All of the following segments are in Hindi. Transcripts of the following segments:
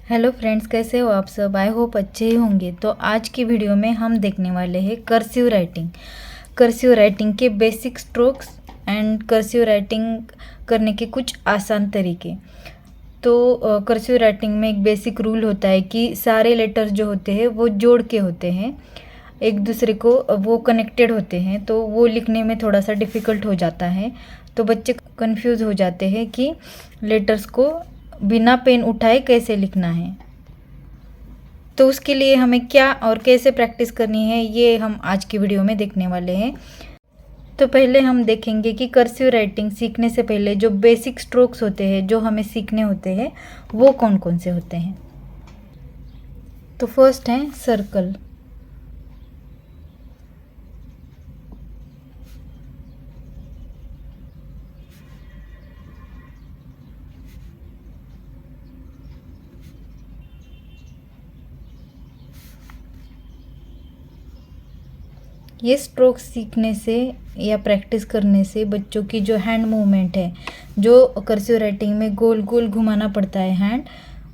हेलो फ्रेंड्स, कैसे हो आप सब। आई होप अच्छे ही होंगे। तो आज की वीडियो में हम देखने वाले हैं कर्सिव राइटिंग के basic strokes and cursive writing करने के कुछ आसान तरीके। तो कर्सिव राइटिंग में एक बेसिक रूल होता है कि सारे लेटर्स जो होते हैं वो जोड़ के होते हैं, एक दूसरे को वो कनेक्टेड होते हैं, तो वो लिखने में थोड़ा सा डिफ़िकल्ट हो जाता है। तो बच्चे कंफ्यूज हो जाते हैं कि लेटर्स को बिना पेन उठाए कैसे लिखना है। तो उसके लिए हमें क्या और कैसे प्रैक्टिस करनी है, ये हम आज की वीडियो में देखने वाले हैं। तो पहले हम देखेंगे कि कर्सिव राइटिंग सीखने से पहले जो बेसिक स्ट्रोक्स होते हैं जो हमें सीखने होते हैं वो कौन कौन से होते हैं। तो फर्स्ट है सर्कल। ये स्ट्रोक सीखने से या प्रैक्टिस करने से बच्चों की जो हैंड मूवमेंट है, जो कर्सिव राइटिंग में गोल गोल घुमाना पड़ता है हैंड,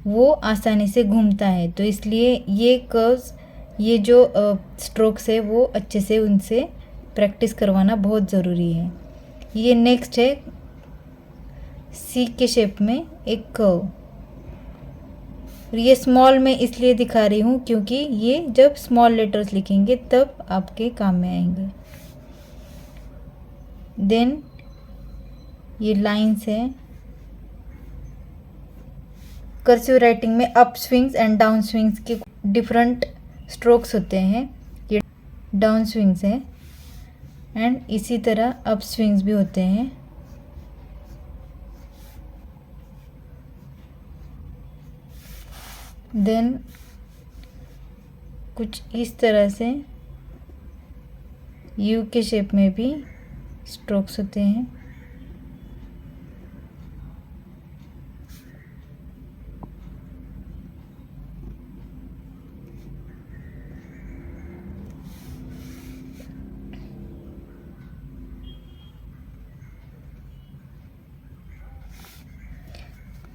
वो आसानी से घूमता है। तो इसलिए ये कर्व्स, ये जो स्ट्रोक्स है वो अच्छे से उनसे प्रैक्टिस करवाना बहुत ज़रूरी है। ये नेक्स्ट है सी के शेप में एक कर्व। ये स्मॉल में इसलिए दिखा रही हूँ क्योंकि ये जब स्मॉल लेटर्स लिखेंगे तब आपके काम में आएंगे। देन ये लाइंस है। कर्सिव राइटिंग में up swings and down swings के डिफरेंट स्ट्रोक्स होते हैं। ये डाउन स्विंग्स है एंड इसी तरह अप स्विंग्स भी होते हैं। देन कुछ इस तरह से यू के शेप में भी स्ट्रोक्स होते हैं।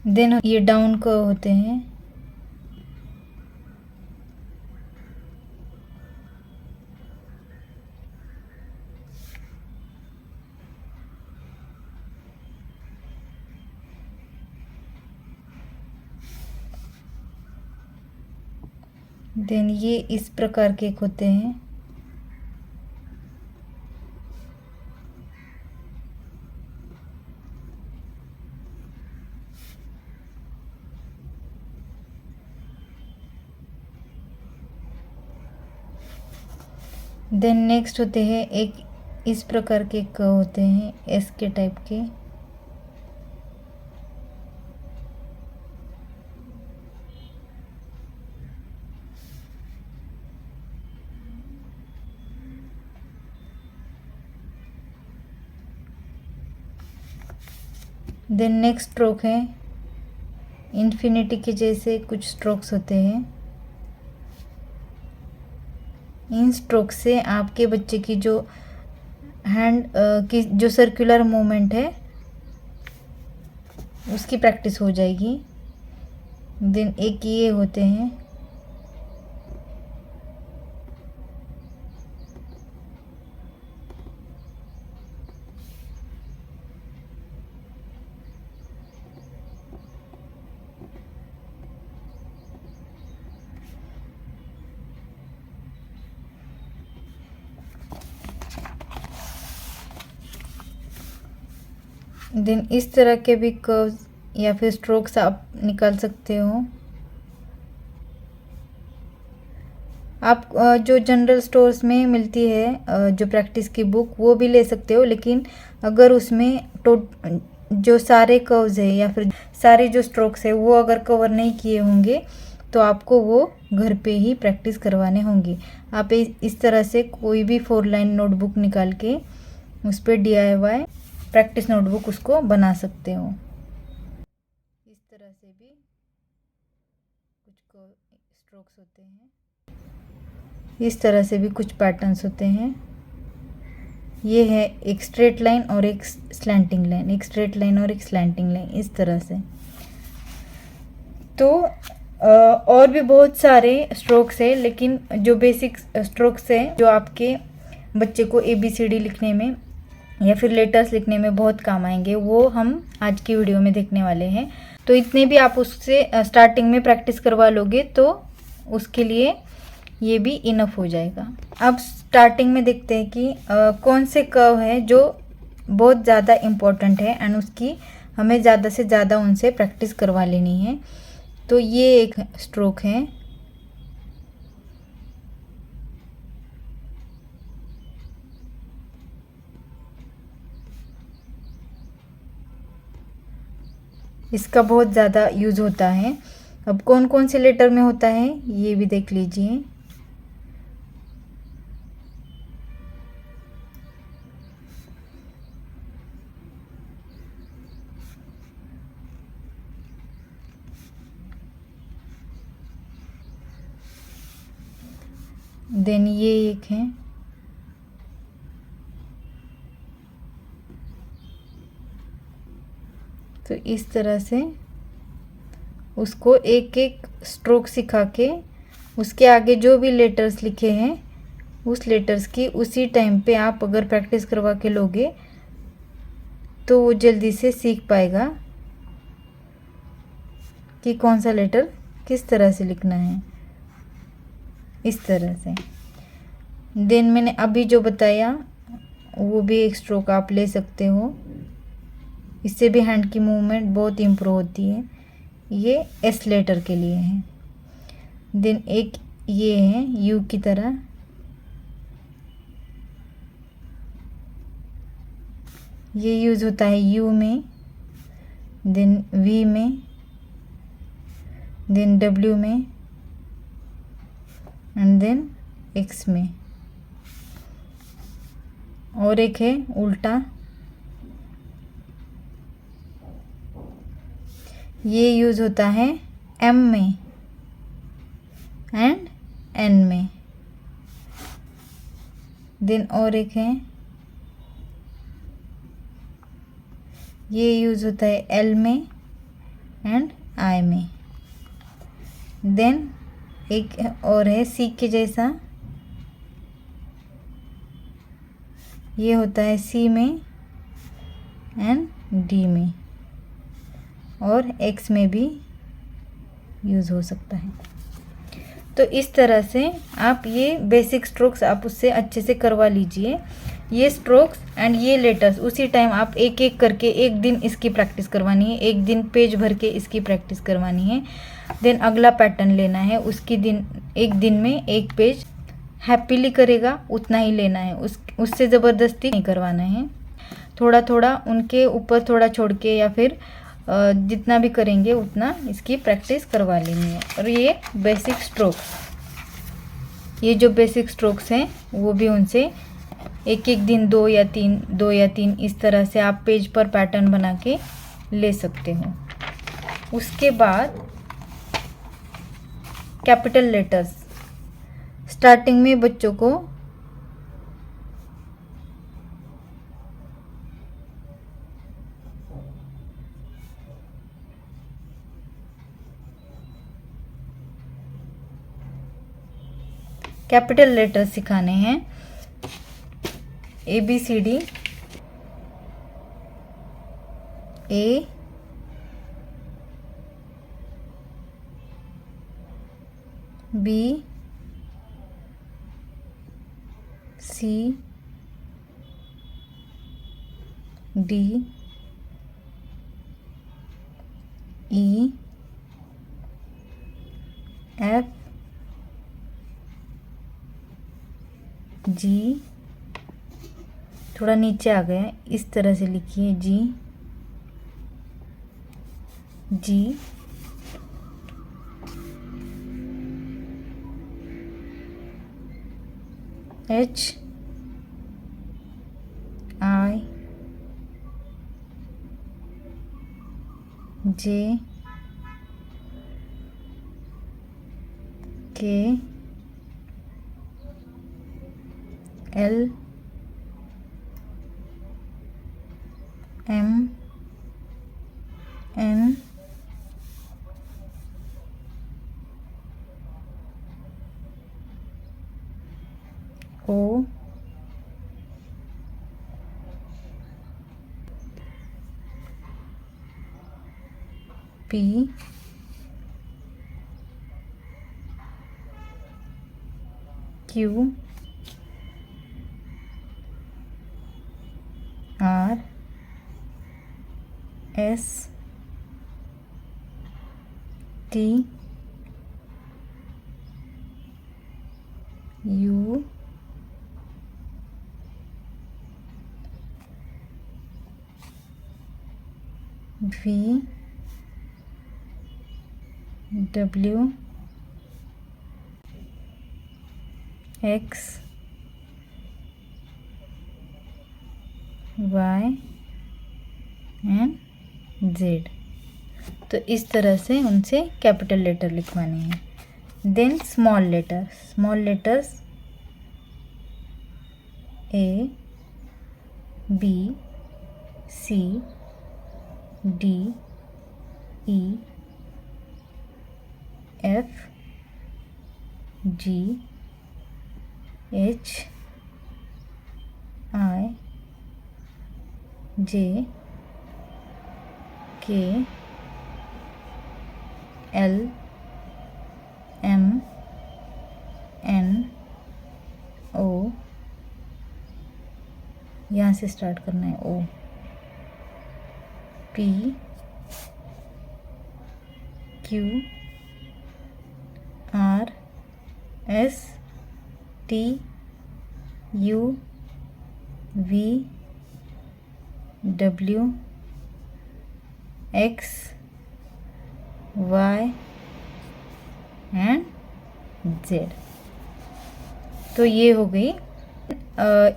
देन ये डाउन कर्व होते हैं। देन ये इस प्रकार के होते हैं। देन नेक्स्ट होते हैं एक इस प्रकार के कर्व होते हैं, एस के टाइप के। देन नेक्स्ट स्ट्रोक है इन्फिनिटी के जैसे कुछ स्ट्रोक्स होते हैं। इन स्ट्रोक से आपके बच्चे की जो हैंड की जो सर्कुलर मूवमेंट है उसकी प्रैक्टिस हो जाएगी। देन एक ये होते हैं। देन इस तरह के भी कर्व्स या फिर स्ट्रोक्स आप निकाल सकते हो। आप जो जनरल स्टोर्स में मिलती है जो प्रैक्टिस की बुक, वो भी ले सकते हो, लेकिन अगर उसमें जो सारे कर्व्स है या फिर सारे जो स्ट्रोक्स है वो अगर कवर नहीं किए होंगे तो आपको वो घर पे ही प्रैक्टिस करवाने होंगे। आप इस तरह से कोई भी 4 लाइन नोटबुक निकाल के उस पर DIY प्रैक्टिस नोटबुक उसको बना सकते हो। इस तरह से भी कुछ स्ट्रोक्स होते हैं, इस तरह से भी कुछ पैटर्न्स होते हैं। ये है एक स्ट्रेट लाइन और एक स्लैंटिंग लाइन, एक स्ट्रेट लाइन और एक स्लैंटिंग लाइन, इस तरह से। तो और भी बहुत सारे स्ट्रोक्स है, लेकिन जो बेसिक स्ट्रोक्स है जो आपके बच्चे को ABCD लिखने में या फिर लेटर्स लिखने में बहुत काम आएंगे, वो हम आज की वीडियो में देखने वाले हैं। तो इतने भी आप उससे स्टार्टिंग में प्रैक्टिस करवा लोगे तो उसके लिए ये भी इनफ हो जाएगा। अब स्टार्टिंग में देखते हैं कि कौन से कर्व है जो बहुत ज़्यादा इम्पोर्टेंट है एंड उसकी हमें ज़्यादा से ज़्यादा उनसे प्रैक्टिस करवा लेनी है। तो ये एक स्ट्रोक है, इसका बहुत ज़्यादा यूज़ होता है। अब कौन कौन से लेटर में होता है ये भी देख लीजिए। देन ये एक है, तो इस तरह से उसको एक एक स्ट्रोक सिखा के उसके आगे जो भी लेटर्स लिखे हैं उस लेटर्स की उसी टाइम पे आप अगर प्रैक्टिस करवा के लोगे तो वो जल्दी से सीख पाएगा कि कौन सा लेटर किस तरह से लिखना है, इस तरह से। देन मैंने अभी जो बताया वो भी एक स्ट्रोक आप ले सकते हो, इससे भी हैंड की मूवमेंट बहुत इम्प्रूव होती है। ये एस लेटर के लिए है। देन एक ये है यू की तरह, ये यूज़ होता है यू में, देन वी में, देन डब्ल्यू में एंड देन एक्स में। और एक है उल्टा, ये यूज़ होता है एम में एंड एन में। देन और एक है ये यूज़ होता है एल में एंड आई में। देन एक और है सी के जैसा, ये होता है सी में एंड डी में, और एक्स में भी यूज़ हो सकता है। तो इस तरह से आप ये बेसिक स्ट्रोक्स आप उससे अच्छे से करवा लीजिए। ये स्ट्रोक्स एंड ये लेटर्स उसी टाइम आप एक एक करके एक दिन इसकी प्रैक्टिस करवानी है, एक दिन पेज भर के इसकी प्रैक्टिस करवानी है। देन अगला पैटर्न लेना है, उसकी एक दिन में एक पेज हैप्पीली करेगा उतना ही लेना है, उससे ज़बरदस्ती नहीं करवाना है। थोड़ा थोड़ा उनके ऊपर थोड़ा छोड़ के या फिर जितना भी करेंगे उतना इसकी प्रैक्टिस करवा लेनी है। और ये बेसिक स्ट्रोक्स, ये जो बेसिक स्ट्रोक्स हैं वो भी उनसे एक एक दिन दो या तीन इस तरह से आप पेज पर पैटर्न बना के ले सकते हो। उसके बाद कैपिटल लेटर्स, स्टार्टिंग में बच्चों को कैपिटल लेटर्स सिखाने हैं। ABCD, A, B, C, D, E, F, G, थोड़ा नीचे आ गया, इस तरह से लिखिए G, G, H, I, J, K, L, M, N, O P Q R S T U V W X Y and Z। तो इस तरह से उनसे कैपिटल लेटर लिखवाने हैं। Then small letters A B C D E F G H I J K L M N O, यहाँ से स्टार्ट करना है, O P Q R S T U V W X Y and Z। तो ये हो गई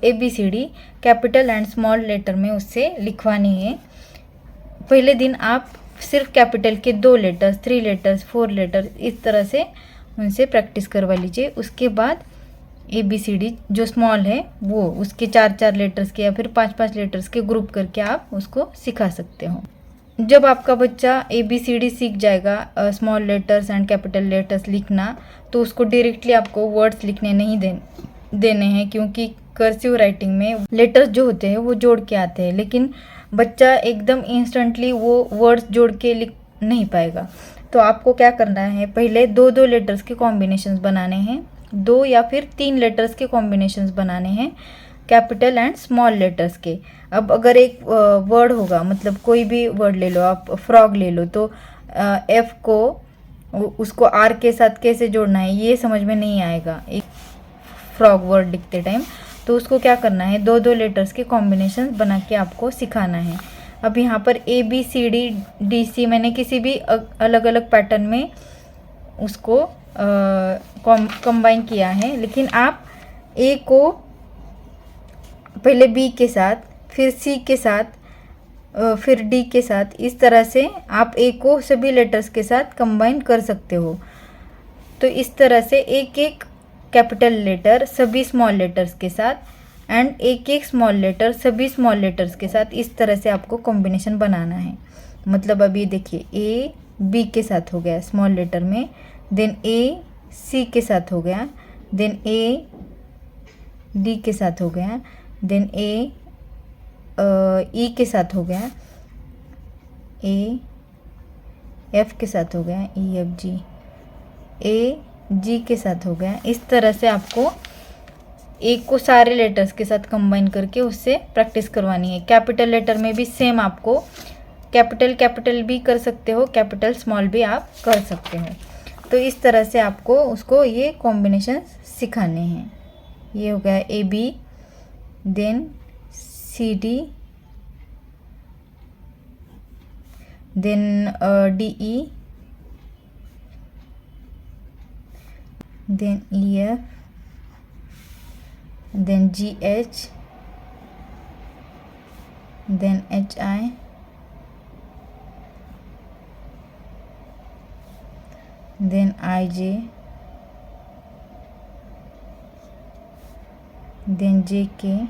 ABCD capital and small letter में उससे लिखवानी है। पहले दिन आप सिर्फ कैपिटल के 2 लेटर्स, 3 लेटर्स, 4 लेटर्स इस तरह से उनसे प्रैक्टिस करवा लीजिए। उसके बाद ABCD जो स्मॉल है वो उसके 4-4 लेटर्स के या फिर 5-5 लेटर्स के ग्रुप करके आप उसको सिखा सकते हो। जब आपका बच्चा ABCD सीख जाएगा small letters and capital letters लिखना, तो उसको डायरेक्टली आपको वर्ड्स लिखने नहीं देने हैं, क्योंकि कर्सिव राइटिंग में लेटर्स जो होते हैं वो जोड़ के आते हैं, लेकिन बच्चा एकदम इंस्टेंटली वो वर्ड्स जोड़ के लिख नहीं पाएगा। तो आपको क्या करना है, पहले 2-2 लेटर्स के कॉम्बिनेशंस बनाने हैं, 2 या फिर 3 लेटर्स के कॉम्बिनेशंस बनाने हैं कैपिटल एंड स्मॉल लेटर्स के। अब अगर एक वर्ड होगा, मतलब कोई भी वर्ड ले लो, आप फ्रॉग ले लो, तो F को उसको R के साथ कैसे जोड़ना है ये समझ में नहीं आएगा एक फ्रॉग वर्ड लिखते टाइम। तो उसको क्या करना है, 2-2 लेटर्स के कॉम्बिनेशन बना के आपको सिखाना है। अब यहाँ पर ABCD मैंने किसी भी अलग अलग पैटर्न में उसको कंबाइन किया है, लेकिन आप A को पहले B के साथ, फिर C के साथ, फिर D के साथ, इस तरह से आप A को सभी लेटर्स के साथ कंबाइन कर सकते हो। तो इस तरह से एक एक कैपिटल लेटर सभी स्मॉल लेटर्स के साथ एंड एक एक स्मॉल लेटर सभी स्मॉल लेटर्स के साथ, इस तरह से आपको कॉम्बिनेशन बनाना है। मतलब अभी देखिए A B के साथ हो गया स्मॉल लेटर में, देन A C के साथ हो गया, देन A D के साथ हो गया, देन A E के साथ हो गया, A F के साथ हो गया, E F G, A G के साथ हो गया। इस तरह से आपको एक को सारे लेटर्स के साथ कंबाइन करके उससे प्रैक्टिस करवानी है। कैपिटल लेटर में भी सेम आपको कैपिटल भी कर सकते हो, कैपिटल स्मॉल भी आप कर सकते हो। तो इस तरह से आपको उसको ये कॉम्बिनेशन सिखाने हैं। ये हो गया AB, then CD, then DE, then EF, then GH, then HI, then IJ, then JK,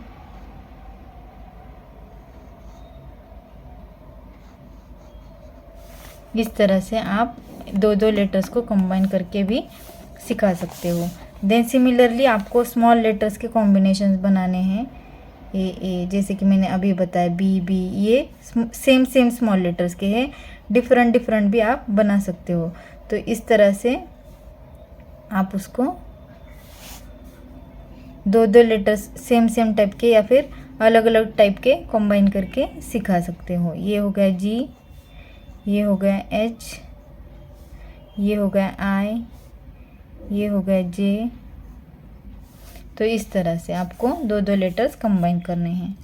इस तरह से आप 2-2 लेटर्स को कंबाइन करके भी सिखा सकते हो। देन सिमिलरली आपको स्मॉल लेटर्स के कॉम्बिनेशंस बनाने हैं। ए जैसे कि मैंने अभी बताया, बी, ये सेम स्मॉल लेटर्स के हैं। डिफरेंट भी आप बना सकते हो। तो इस तरह से आप उसको 2 लेटर्स सेम टाइप के या फिर अलग अलग टाइप के कंबाइन करके सिखा सकते हो। ये हो गया जी, ये हो गया एच, ये हो गया आई, ये हो गया जे। तो इस तरह से आपको 2 लेटर्स कंबाइन करने हैं।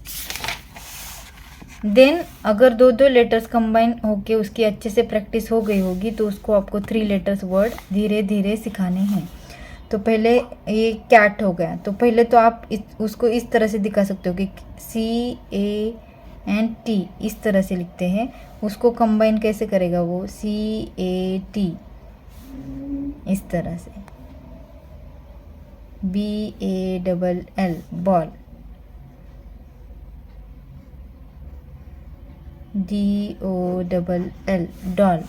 देन अगर 2 लेटर्स कंबाइन होके उसकी अच्छे से प्रैक्टिस हो गई होगी तो उसको आपको 3 लेटर्स वर्ड धीरे धीरे सिखाने हैं। तो पहले ये कैट हो गया, तो पहले तो आप उसको इस तरह से दिखा सकते हो कि CANT इस तरह से लिखते हैं। उसको कंबाइन कैसे करेगा वो, CAT इस तरह से, BALL ball, DOLL doll,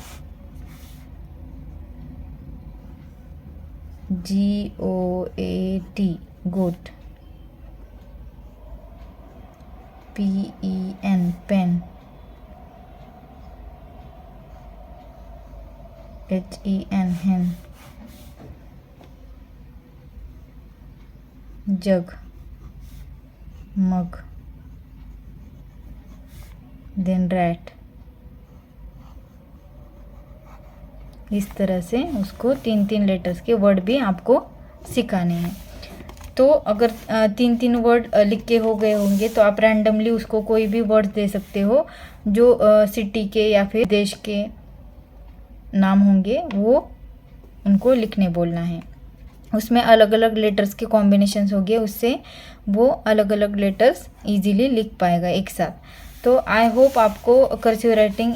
GOAT गोट, PEN पेन, HEN hen, जग मग, देन रैट। इस तरह से उसको 3 लेटर्स के वर्ड भी आपको सिखाने हैं। तो अगर 3 वर्ड लिख के हो गए होंगे तो आप रैंडमली उसको कोई भी वर्ड दे सकते हो जो सिटी के या फिर देश के नाम होंगे, वो उनको लिखने बोलना है। उसमें अलग अलग लेटर्स के कॉम्बिनेशंस होंगे, उससे वो अलग अलग लेटर्स इजीली लिख पाएगा एक साथ। तो आई होप आपको कर्सिव राइटिंग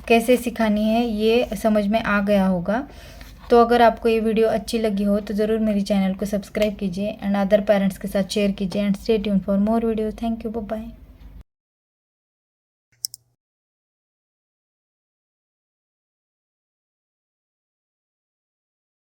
कैसे सिखानी है ये समझ में आ गया होगा। तो अगर आपको ये वीडियो अच्छी लगी हो तो ज़रूर मेरी चैनल को सब्सक्राइब कीजिए एंड अदर पेरेंट्स के साथ शेयर कीजिए and stay tuned for more videos. Thank you, bye bye.